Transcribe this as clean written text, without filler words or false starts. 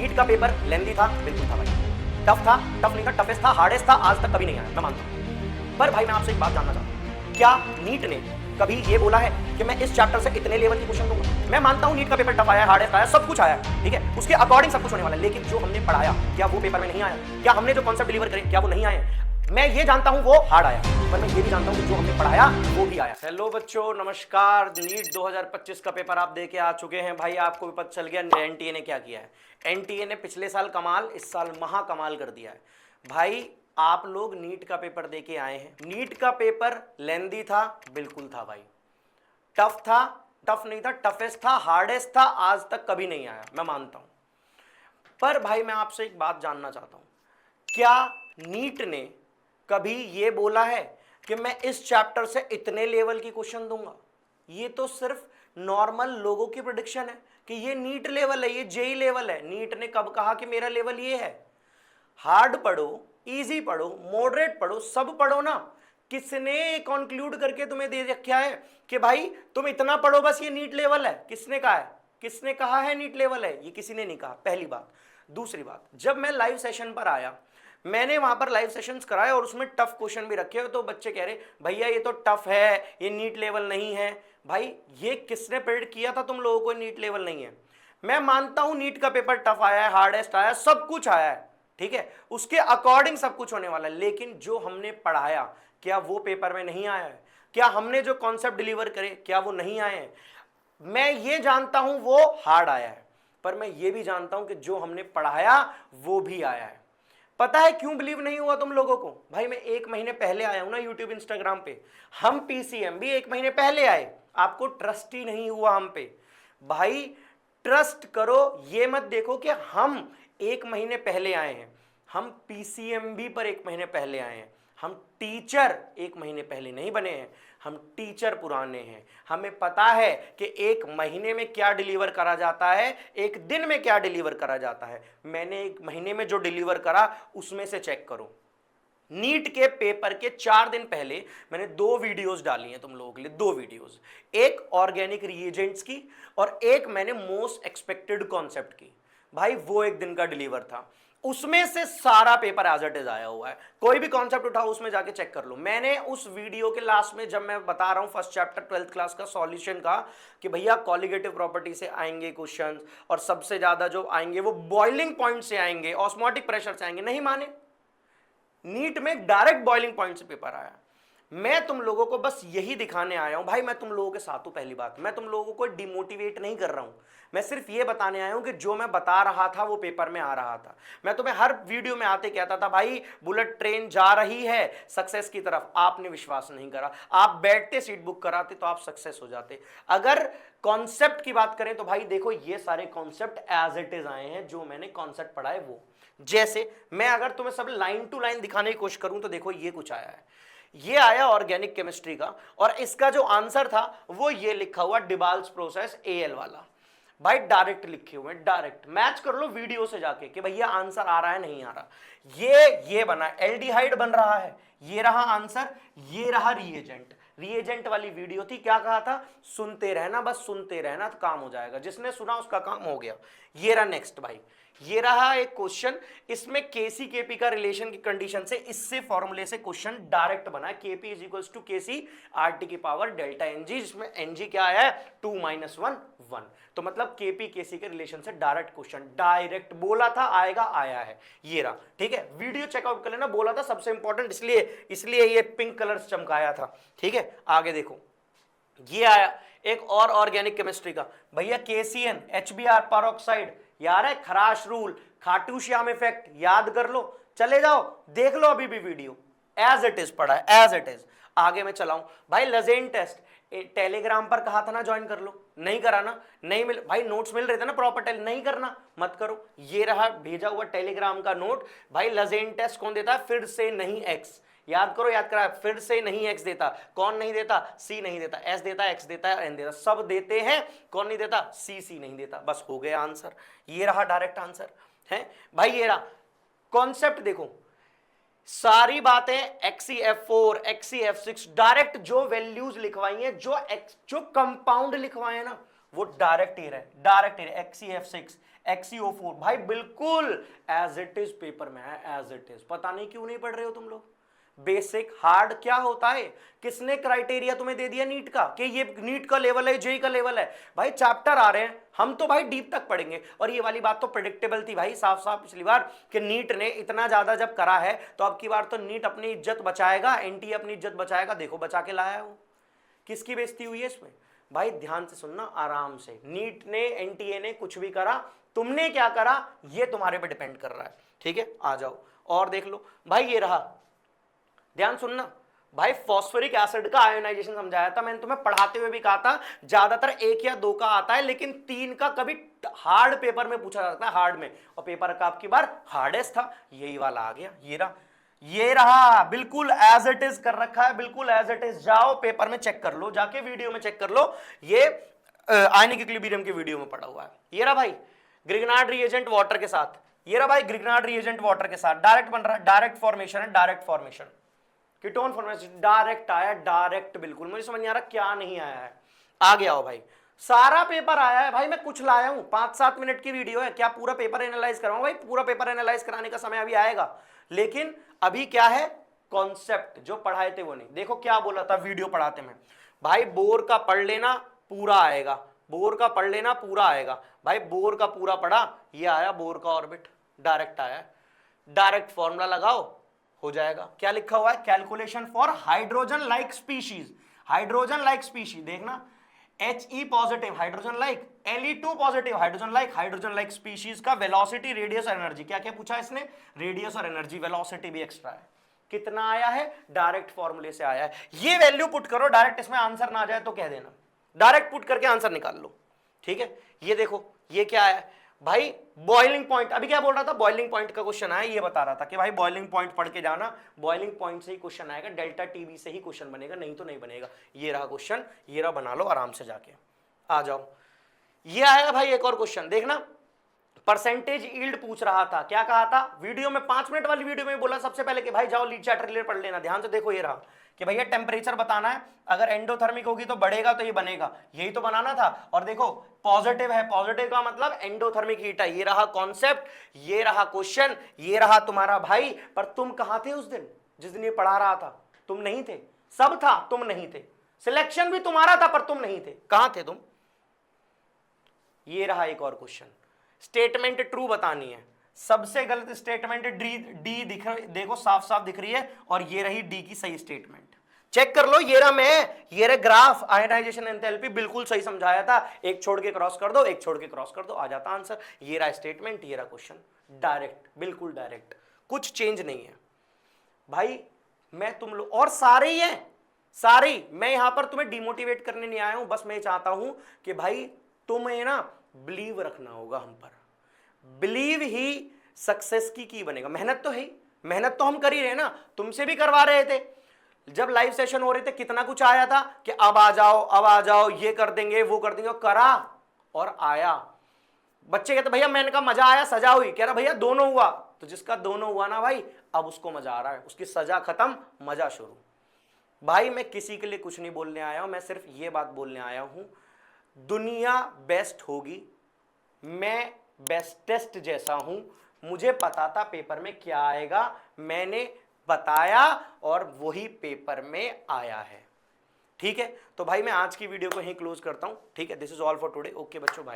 NEET का paper लेंदी था, बिल्कुल था भाई। टफ था, टफ नहीं था, टफेस्ट था, हार्डेस्ट था, आज तक कभी नहीं आया, मैं मानता हूं। पर भाई मैं आपसे एक बात जानना चाहता हूं, क्या नीट ने कभी ये बोला है कि मैं इस चैप्टर से इतने लेवल की क्वेश्चन दूंगा? मैं मानता हूं नीट का पेपर टफ आया, हार्डेस्ट आया, सब कुछ आया, ठीक है, उसके अकॉर्डिंग सब कुछ होने वाला है, लेकिन जो हमने पढ़ाया क्या वो पेपर में नहीं आया? क्या हमने जो कॉन्सेप्ट डिलीवर करे क्या वो नहीं आए? मैं ये जानता हूं वो हार्ड आया, पर मैं ये भी जानता हूं कि जो हमने पढ़ाया वो भी आया। हेलो बच्चों, नमस्कार। नीट 2025 का पेपर आप दे के आ चुके हैं भाई, आपको भी पता चल गया एनटीए ने क्या किया है। एनटीए ने पिछले साल कमाल, इस साल महा कमाल कर दिया है भाई। आप लोग नीट का पेपर दे के आए हैं, नीट का पेपर लेंदी था, बिल्कुल था भाई। टफ था, टफ नहीं था, टफेस्ट था, हार्डेस्ट था, आज तक कभी नहीं आया, मैं मानता हूं। पर भाई मैं आपसे एक बात जानना चाहता हूं, क्या नीट ने कभी ये बोला है कि मैं इस चैप्टर से इतने लेवल की क्वेश्चन दूंगा? ये तो सिर्फ नॉर्मल लोगों की प्रेडिक्शन है कि ये नीट लेवल है, ये जेई लेवल है। नीट ने कब कहा कि मेरा लेवल ये है? हार्ड पढ़ो, इजी पढ़ो, मॉडरेट पढ़ो, सब पढ़ो ना। किसने कंक्लूड करके तुम्हें दे रखा है कि भाई तुम इतना पढ़ो बस ये नीट लेवल है? किसने कहा है? किसने कहा है नीट लेवल है? ये किसी ने नहीं कहा, पहली बात। दूसरी बात, जब मैं लाइव सेशन पर आया, मैंने वहां पर लाइव सेशंस कराए और उसमें टफ क्वेश्चन भी रखे हो, तो बच्चे कह रहे भैया ये तो टफ है, ये नीट लेवल नहीं है। भाई ये किसने प्रेडिक्ट किया था तुम लोगों को नीट लेवल नहीं है? मैं मानता हूं नीट का पेपर टफ आया है, हार्डेस्ट आया, सब कुछ आया है, ठीक है, उसके अकॉर्डिंग सब कुछ होने वाला है, लेकिन जो हमने पढ़ाया क्या वो पेपर में नहीं आया है? क्या हमने जो कॉन्सेप्ट डिलीवर करे क्या वो नहीं आए हैं? मैं ये जानता हूं वो हार्ड आया है, पर मैं ये भी जानता हूं कि जो हमने पढ़ाया वो भी आया है। पता है क्यों बिलीव नहीं हुआ तुम लोगों को? भाई मैं 1 महीने पहले आया हूं ना यूट्यूब इंस्टाग्राम पे, हम पीसीएम भी 1 महीने पहले आए, आपको ट्रस्ट ही नहीं हुआ हम पे। भाई ट्रस्ट करो, ये मत देखो कि हम 1 महीने पहले आए हैं, हम पीसीएमबी पर 1 महीने पहले आए हैं। हम टीचर 1 महीने पहले नहीं बने हैं, हम टीचर पुराने हैं। हमें पता है कि 1 महीने में क्या डिलीवर करा जाता है, 1 दिन में क्या डिलीवर करा जाता है। मैंने 1 महीने में जो डिलीवर करा उसमें से चेक करो। नीट के पेपर के 4 दिन पहले मैंने 2 वीडियोस डाली हैं तुम लोगों के लिए, 2 वीडियोस, एक ऑर्गेनिक रिएजेंट्स की और एक मैंने मोस्ट एक्सपेक्टेड कॉन्सेप्ट की। भाई वो 1 दिन का डिलीवर था, उसमें से सारा पेपर एज इट इज आया हुआ है। कोई भी कॉन्सेप्ट उठाओ उसमें जाके चेक कर लो। मैंने उस वीडियो के लास्ट में जब मैं बता रहा हूं फर्स्ट चैप्टर 12th क्लास का सॉल्यूशन का कि भैया कॉलिगेटिव प्रॉपर्टी से आएंगे क्वेश्चंस और सबसे ज्यादा जो आएंगे वो बॉइलिंग पॉइंट से आएंगे, ऑस्मोटिक प्रेशर से आएंगे, नहीं माने। नीट में डायरेक्ट बॉइलिंग पॉइंट से पेपर आया। मैं तुम लोगों को बस यही दिखाने आया हूं भाई, मैं तुम लोगों के साथ हूं। पहली बात, मैं तुम लोगों को डिमोटिवेट नहीं कर रहा हूं, मैं सिर्फ ये बताने आया हूं कि जो मैं बता रहा था वो पेपर में आ रहा था। मैं तुम्हें हर वीडियो में आते कहता था भाई बुलेट ट्रेन जा रही है सक्सेस की तरफ, आपने विश्वास नहीं करा। आप बैठते सीट बुक कराते तो आप सक्सेस हो जाते। अगर कॉन्सेप्ट की बात करें तो भाई देखो ये सारे कॉन्सेप्ट एज इट इज आए हैं, जो मैंने कॉन्सेप्ट पढ़ा है वो। जैसे मैं अगर तुम्हें सब लाइन टू लाइन दिखाने की कोशिश करूं तो देखो ये कुछ आया है, ये आया ऑर्गेनिक केमिस्ट्री का, और इसका जो आंसर था वो ये लिखा हुआ डिबाल्स प्रोसेस एएल वाला। भाई डायरेक्ट लिखे हुए, डायरेक्ट मैच कर लो वीडियो से जाके कि भैया आंसर आ रहा है नहीं आ रहा। ये बना एल्डिहाइड बन रहा है, ये रहा आंसर, ये रहा रिएजेंट। रिएजेंट वाली वीडियो थी, क्या कहा था? सुनते रहना, बस सुनते रहना तो काम हो जाएगा, जिसने सुना उसका काम हो गया। ये रहा नेक्स्ट भाई, ये रहा एक क्वेश्चन, इसमें केसी केपी का रिलेशन की कंडीशन से इससे फॉर्मूले से क्वेश्चन डायरेक्ट बना है। KP is equal to KC RT की पावर डेल्टा एनजी, जिसमें एनजी क्या है? 2 - 1 1। तो मतलब केपी केसी के रिलेशन से डायरेक्ट क्वेश्चन, डायरेक्ट बोला था आएगा, आया है। ये रहा, ठीक है, वीडियो चेकआउट कर लेना, बोला था सबसे इंपॉर्टेंट, इसलिए ये पिंक कलर चमकाया था, ठीक है। आगे देखो, ये आया एक और ऑर्गेनिक केमिस्ट्री का, भैया केसीएन एचबीआर परऑक्साइड, यार है खराश रूल, खाटू श्याम इफेक्ट, याद कर लो, चले जाओ देख लो अभी भी वीडियो, एज इट इज पढ़ा है, एज इट इज। आगे मैं चलाऊं भाई, लजेन टेस्ट टेलीग्राम पर कहा था ना ज्वाइन कर लो, नहीं करा ना, नहीं मिल भाई, नोट्स मिल रहे थे ना प्रॉपर, नहीं करना मत करो। ये रहा भेजा हुआ टेलीग्राम का नोट। भाई लजेन टेस्ट कौन देता है? फिर से नहीं एक्स, याद करो, याद करा, फिर से नहीं एक्स देता। कौन नहीं देता? सी नहीं देता, एस देता, एक्स देता है, एन देता, सब देते हैं। कौन नहीं देता? सी नहीं देता। बस हो गया आंसर, ये रहा डायरेक्ट आंसर है भाई। ये रहा कॉन्सेप्ट, देखो सारी बातें XeF4 XeF6 डायरेक्ट जो वैल्यूज लिखवाई हैं, जो कंपाउंड लिखवाए हैं ना, वो डायरेक्ट ही रहे, डायरेक्ट ही रहे। XeF6 XeO4 भाई बिल्कुल एज इट इज पेपर में है, एज इट इज। पता नहीं क्यों नहीं पढ़ रहे हो तुम लोग। बेसिक हार्ड क्या होता है, किसने क्राइटेरिया तुम्हें दे दिया नीट का कि ये नीट का लेवल है, जेई का लेवल है? भाई चैप्टर आ रहे हैं, हम तो भाई डीप तक पढ़ेंगे। और ये वाली बात तो प्रेडिक्टेबल थी भाई, साफ साफ पिछली बार कि नीट ने इतना ज्यादा जब करा है तो अब की बार तो नीट अपनी इज्जत बचाएगा, एनटीए अपनी इज्जत बचाएगा। देखो बचा के लाया है वो। किसकी बेइज्जती हुई है इसमें? भाई ध्यान से सुनना, आराम से। नीट ने, एनटीए ने कुछ भी करा, तुमने क्या करा ये तुम्हारे पे डिपेंड कर रहा है, ठीक है? आ जाओ और देख लो भाई, ये रहा, ध्यान सुनना भाई। फॉस्फोरिक एसिड का आयोनाइजेशन समझाया था मैंने तुम्हें, पढ़ाते हुए भी कहा था ज्यादातर 1 या 2 का आता है, लेकिन 3 का कभी हार्ड पेपर में पूछा जाता है, हार्ड में। और पेपर का आपकी बार हार्डेस्ट था, यही वाला आ गया। ये रहा बिल्कुल एज इट इज कर रखा है, बिल्कुल एज इट इज। जाओ पेपर में चेक कर लो, जाके वीडियो में चेक कर लो, ये आयनिक इक्विलिब्रियम के वीडियो में पड़ा हुआ है। ये रहा भाई ग्रिग्नार्ड रिएजेंट वाटर के साथ, ये रहा भाई ग्रिग्नार्ड रिएजेंट वाटर के साथ, डायरेक्ट बन रहा है, डायरेक्ट फॉर्मेशन है, direct formation, ketone formation direct आया, डायरेक्ट। बिल्कुल मुझे समझ नहीं आ रहा क्या नहीं आया है, आ गया हो भाई। सारा पेपर आया है भाई, मैं कुछ लाया हूं, 5-7 मिनट की वीडियो है, क्या पूरा पेपर एनालाइज कराऊं? भाई पूरा पेपर एनालाइज कराने का समय अभी आएगा, लेकिन अभी क्या है, कॉन्सेप्ट जो पढ़ाए थे वो नहीं। देखो क्या बोला था वीडियो पढ़ाते में, भाई बोर का पढ़ लेना पूरा आएगा, बोर का पढ़ लेना पूरा आएगा। भाई बोर का पूरा पढ़ा, ये आया बोर का ऑर्बिट, डायरेक्ट आया, डायरेक्ट फॉर्मूला लगाओ हो जाएगा। क्या लिखा हुआ है, calculation for hydrogen like species, hydrogen like species, देखना He positive hydrogen like, Le2 positive hydrogen like, hydrogen like species का वेलोसिटी, रेडियस और एनर्जी। क्या क्या पूछा इसने, रेडियस और एनर्जी, वेलोसिटी भी एक्स्ट्रा है। कितना आया है, डायरेक्ट फॉर्मूले से आया है। ये वैल्यू पुट करो, डायरेक्ट इसमें आंसर ना आ जाए तो कह देना, डायरेक्ट पुट करके आंसर निकाल लो, ठीक है? ये देखो ये क्या है भाई, बॉइलिंग पॉइंट। अभी क्या बोल रहा था, बॉइलिंग पॉइंट का क्वेश्चन आया, ये बता रहा था कि भाई बॉइलिंग पॉइंट पढ़ के जाना, बॉइलिंग पॉइंट से ही क्वेश्चन आएगा, डेल्टा टीवी से ही क्वेश्चन बनेगा, नहीं तो नहीं बनेगा। ये रहा क्वेश्चन, ये रहा, बना लो आराम से जाके, आ जाओ। ये आएगा भाई एक और क्वेश्चन, देखना परसेंटेज यील्ड पूछ रहा था। क्या कहा था वीडियो में, 5 मिनट वाली वीडियो में बोला सबसे पहले कि भाई जाओ लीड चैप्टर रिलेटेड पढ़ लेना। ध्यान से देखो, ये रहा कि भैया टेम्परेचर बताना है, अगर एंडोथर्मिक होगी तो बढ़ेगा तो ये बनेगा, यही तो बनाना था। और देखो पॉजिटिव है, पॉजिटिव का मतलब एंडोथर्मिक हीट है। ये रहा कॉन्सेप्ट, ये रहा क्वेश्चन, ये रहा तुम्हारा भाई। पर तुम कहां थे उस दिन जिस दिन ये पढ़ा रहा था? तुम नहीं थे, सब था, तुम नहीं थे। सिलेक्शन भी तुम्हारा था पर तुम नहीं थे, कहां थे तुम? ये रहा एक और क्वेश्चन, स्टेटमेंट ट्रू बतानी है। सबसे गलत स्टेटमेंट डी दिख, देखो साफ साफ दिख रही है, और ये रही डी की सही स्टेटमेंट। चेक कर लो, ये रहा मैं, ये रहा ग्राफ, आयनाइजेशन एंथैल्पी बिल्कुल सही समझाया था। एक छोड़ के क्रॉस कर दो, एक छोड़ के क्रॉस कर दो, आ जाता आंसर। ये रहा स्टेटमेंट, ये रहा क्वेश्चन, डायरेक्ट, बिल्कुल डायरेक्ट, कुछ चेंज नहीं है भाई। मैं तुम लोग और सारे ही हैं, सारे। मैं यहां पर तुम्हें डिमोटिवेट करने नहीं आया हूं, बस मैं चाहता हूं कि भाई तुम्हें ना बिलीव रखना होगा हम पर। बिलीव ही सक्सेस की बनेगा। मेहनत तो है ही, मेहनत तो हम कर ही रहे ना, तुमसे भी करवा रहे थे। जब लाइव सेशन हो रहे थे कितना कुछ आया था कि अब आ जाओ, अब आ जाओ, ये कर देंगे, वो कर देंगे, करा और आया। बच्चे कहते भैया मैंने कहा मजा आया, सजा हुई? कह रहा भैया दोनों हुआ। तो जिसका दोनों हुआ ना भाई, अब उसको मजा आ रहा है, उसकी सजा खत्म, मजा शुरू। भाई मैं किसी के लिए कुछ नहीं बोलने आया हूं, मैं सिर्फ ये बात बोलने आया हूं, दुनिया बेस्ट होगी, मैं बेस्टेस्ट जैसा हूं। मुझे पता था पेपर में क्या आएगा, मैंने बताया और वही पेपर में आया है, ठीक है? तो भाई मैं आज की वीडियो को यहीं क्लोज करता हूं, ठीक है? This is all for today. Okay बच्चों, बाय।